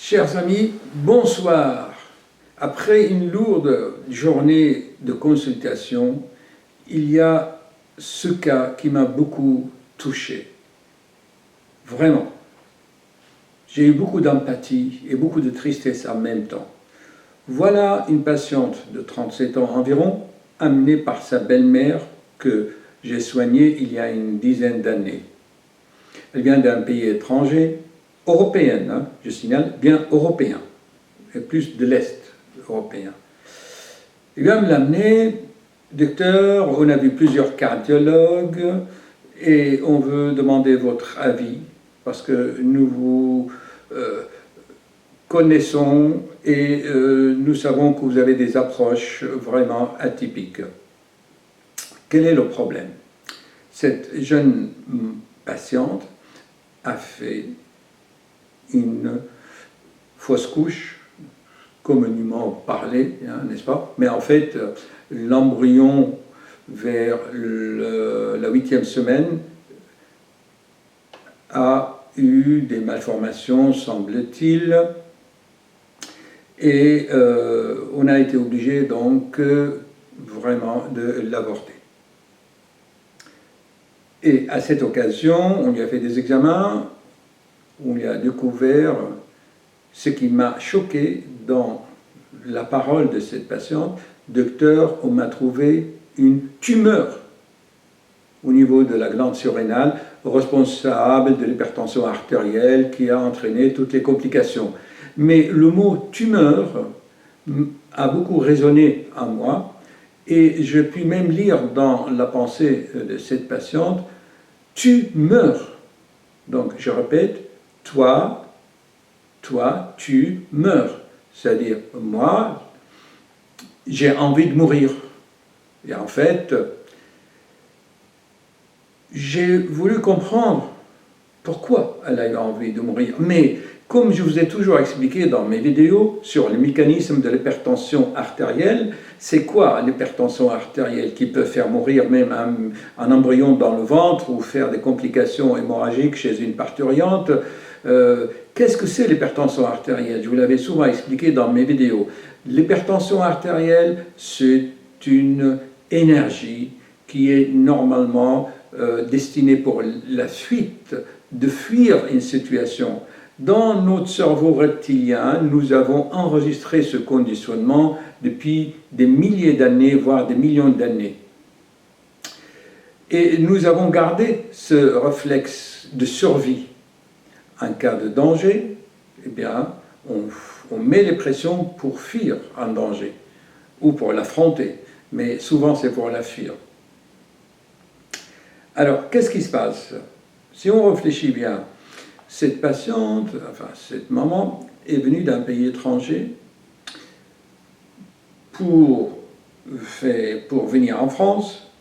Chers amis, bonsoir. Après une lourde journée de consultation, il y a ce cas qui m'a beaucoup touché. Vraiment. J'ai eu beaucoup d'empathie et beaucoup de tristesse en même temps. Voilà une patiente de 37 ans environ, amenée par sa belle-mère que j'ai soignée il y a une dizaine d'années. Elle vient d'un pays étranger, européenne, hein, je signale, bien européen, et plus de l'Est européen. Il vient me l'amener, docteur, on a vu plusieurs cardiologues et on veut demander votre avis parce que nous vous connaissons et nous savons que vous avez des approches vraiment atypiques. Quel est le problème? Cette jeune patiente a fait une fausse couche, communément parlé, hein, n'est-ce pas? Mais en fait, l'embryon vers la 8e semaine a eu des malformations, semble-t-il, et on a été obligé donc vraiment de l'avorter. Et à cette occasion, on lui a fait des examens, on lui a découvert ce qui m'a choqué dans la parole de cette patiente. Docteur, on m'a trouvé une tumeur au niveau de la glande surrénale, responsable de l'hypertension artérielle qui a entraîné toutes les complications. Mais le mot tumeur a beaucoup résonné en moi et je puis même lire dans la pensée de cette patiente, tu meurs. Donc je répète, toi, tu meurs. C'est-à-dire, moi, j'ai envie de mourir. Et en fait, j'ai voulu comprendre pourquoi elle a eu envie de mourir. Mais comme je vous ai toujours expliqué dans mes vidéos sur le mécanisme de l'hypertension artérielle, c'est quoi l'hypertension artérielle qui peut faire mourir même un embryon dans le ventre ou faire des complications hémorragiques chez une parturiente? Qu'est-ce que c'est l'hypertension artérielle? Je vous l'avais souvent expliqué dans mes vidéos. L'hypertension artérielle, c'est une énergie qui est normalement destinée pour la fuite, de fuir une situation. Dans notre cerveau reptilien, nous avons enregistré ce conditionnement depuis des milliers d'années, voire des millions d'années. Et nous avons gardé ce réflexe de survie. En cas de danger, eh bien, on met les pressions pour fuir un danger, ou pour l'affronter, mais souvent c'est pour la fuir. Alors, qu'est-ce qui se passe? Si on réfléchit bien, cette patiente, enfin cette maman, est venue d'un pays étranger pour venir en France,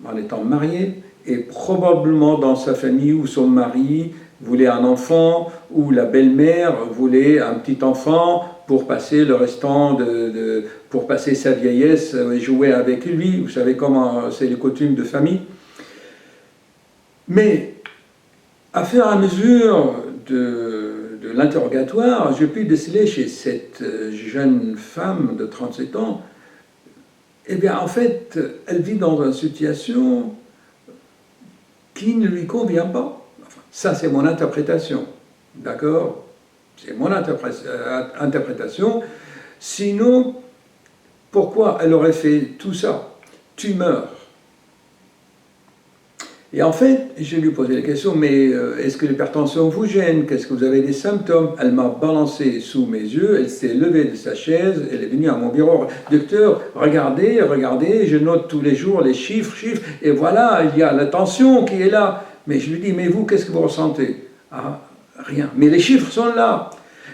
en étant mariée, et probablement dans sa famille où son mari voulait un enfant, ou la belle-mère voulait un petit enfant pour passer le restant pour passer sa vieillesse et jouer avec lui. Vous savez comment c'est les coutumes de famille. Mais à fur et à mesure de l'interrogatoire, j'ai pu déceler chez cette jeune femme de 37 ans, eh bien en fait, elle vit dans une situation qui ne lui convient pas. Enfin, ça c'est mon interprétation, d'accord? C'est mon interprétation. Sinon, pourquoi elle aurait fait tout ça? Tu meurs. Et en fait, je lui ai posé la question, mais est-ce que l'hypertension vous gêne? Qu'est-ce que vous avez des symptômes? Elle m'a balancé sous mes yeux, elle s'est levée de sa chaise, elle est venue à mon bureau. Docteur, regardez, je note tous les jours les chiffres, et voilà, il y a la tension qui est là. Mais je lui dis, mais vous, qu'est-ce que vous ressentez? Ah, rien. Mais les chiffres sont là.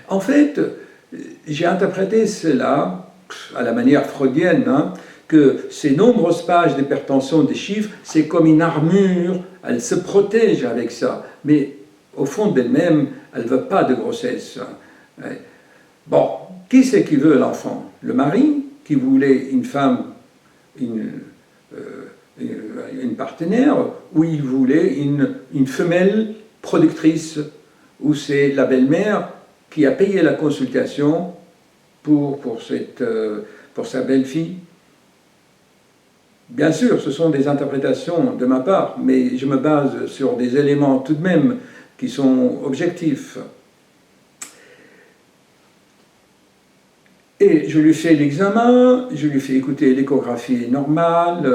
En fait, j'ai interprété cela à la manière freudienne, hein, que ces nombreuses pages d'hypertension des chiffres, c'est comme une armure, elle se protège avec ça, mais au fond d'elle-même, elle ne veut pas de grossesse. Bon, qui c'est qui veut l'enfant? Le mari, qui voulait une femme, une partenaire, ou il voulait une femelle productrice, ou c'est la belle-mère qui a payé la consultation pour sa belle-fille. Bien sûr, ce sont des interprétations de ma part, mais je me base sur des éléments tout de même qui sont objectifs. Et je lui fais l'examen, je lui fais écouter l'échographie normale,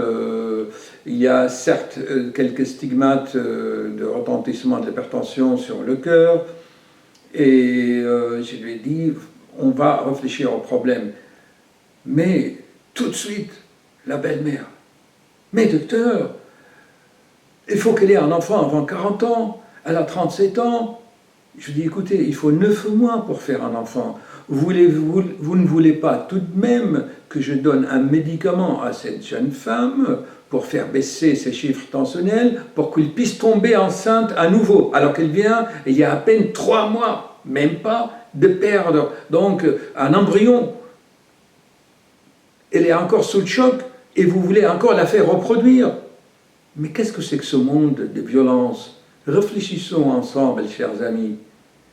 il y a certes quelques stigmates de retentissement de l'hypertension sur le cœur, et je lui ai dit, on va réfléchir au problème. Mais tout de suite, la belle-mère, mais docteur, il faut qu'elle ait un enfant avant 40 ans, elle a 37 ans. Je lui dis, écoutez, il faut 9 mois pour faire un enfant. Vous ne voulez pas tout de même que je donne un médicament à cette jeune femme pour faire baisser ses chiffres tensionnels, pour qu'elle puisse tomber enceinte à nouveau, alors qu'elle vient, il y a à peine 3 mois, même pas, de perdre donc un embryon. Elle est encore sous le choc et vous voulez encore la faire reproduire. Mais qu'est-ce que c'est que ce monde de violence? Réfléchissons ensemble, chers amis.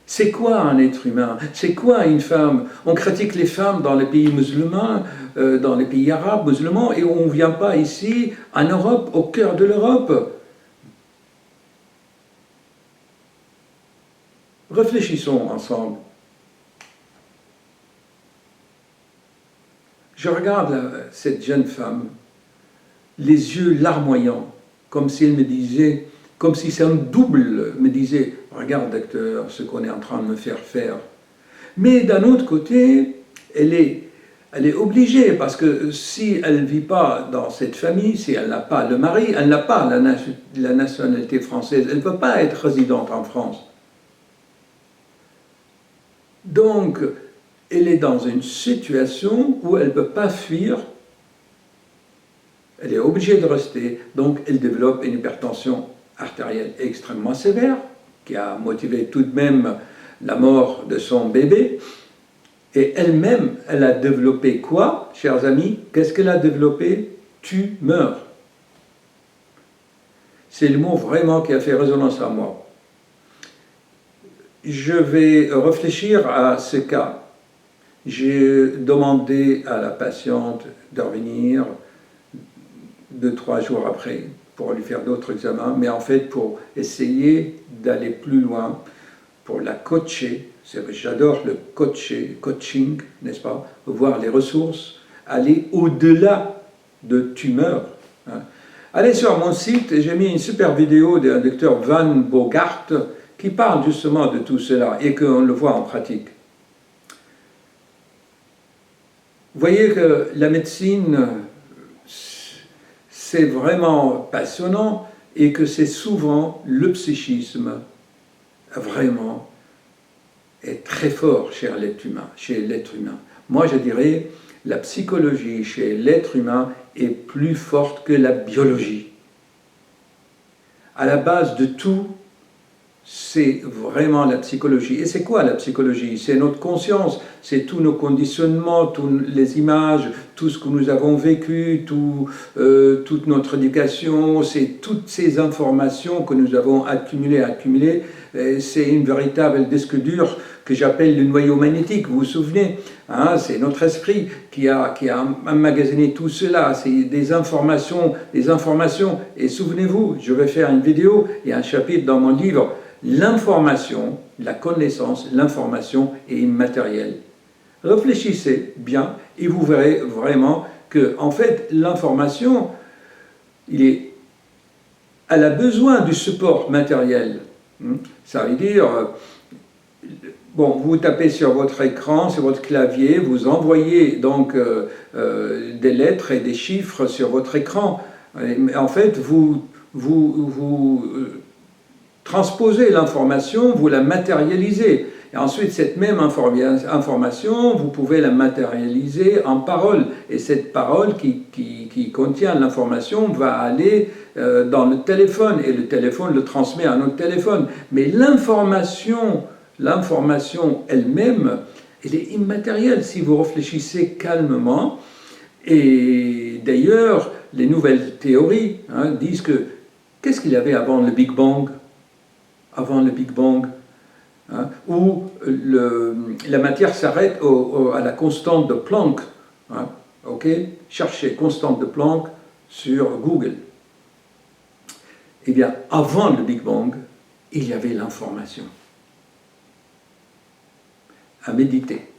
C'est quoi un être humain? C'est quoi une femme? On critique les femmes dans les pays musulmans, dans les pays arabes musulmans, et on ne vient pas ici, en Europe, au cœur de l'Europe. Réfléchissons ensemble. Je regarde cette jeune femme, les yeux larmoyants, comme si elle me disait, comme si son double me disait, regarde docteur, ce qu'on est en train de me faire faire. Mais d'un autre côté, elle est obligée, parce que si elle ne vit pas dans cette famille, si elle n'a pas le mari, elle n'a pas la nationalité française, elle ne peut pas être résidente en France. Donc, elle est dans une situation où elle ne peut pas fuir, elle est obligée de rester, donc elle développe une hypertension artérielle extrêmement sévère, qui a motivé tout de même la mort de son bébé. Et elle-même, elle a développé quoi, chers amis? Qu'est-ce qu'elle a développé? Tumeur. C'est le mot vraiment qui a fait résonance à moi. Je vais réfléchir à ce cas. J'ai demandé à la patiente de revenir 2-3 jours après pour lui faire d'autres examens, mais en fait pour essayer d'aller plus loin, pour la coacher. J'adore le coaching, n'est-ce pas? Voir les ressources, aller au-delà de tumeurs. Allez sur mon site, j'ai mis une super vidéo d'un docteur Van Bogart qui parle justement de tout cela et qu'on le voit en pratique. Vous voyez que la médecine, c'est vraiment passionnant et que c'est souvent le psychisme, vraiment, est très fort chez l'être humain. Moi, je dirais, la psychologie chez l'être humain est plus forte que la biologie. À la base de tout, c'est vraiment la psychologie. Et c'est quoi la psychologie? C'est notre conscience, c'est tous nos conditionnements, toutes les images, tout ce que nous avons vécu, toute notre éducation, c'est toutes ces informations que nous avons accumulées. C'est une véritable disque dur que j'appelle le noyau magnétique, vous vous souvenez, hein, c'est notre esprit qui a emmagasiné tout cela, c'est des informations, et souvenez-vous, je vais faire une vidéo, il y a un chapitre dans mon livre, l'information, la connaissance, l'information est immatérielle. Réfléchissez bien et vous verrez vraiment que, en fait, l'information, elle a besoin du support matériel. Ça veut dire, bon, vous tapez sur votre écran, sur votre clavier, vous envoyez donc des lettres et des chiffres sur votre écran. En fait, vous transposez l'information, vous la matérialisez. Et ensuite, cette même information, vous pouvez la matérialiser en parole. Et cette parole qui contient l'information va aller dans le téléphone, et le téléphone le transmet à notre téléphone. Mais l'information elle-même, elle est immatérielle si vous réfléchissez calmement. Et d'ailleurs, les nouvelles théories disent que qu'est-ce qu'il y avait avant le Big Bang? Avant le Big Bang, hein, où la matière s'arrête à la constante de Planck. Hein, ok, cherchez constante de Planck sur Google. Eh bien, avant le Big Bang, il y avait l'information. À méditer.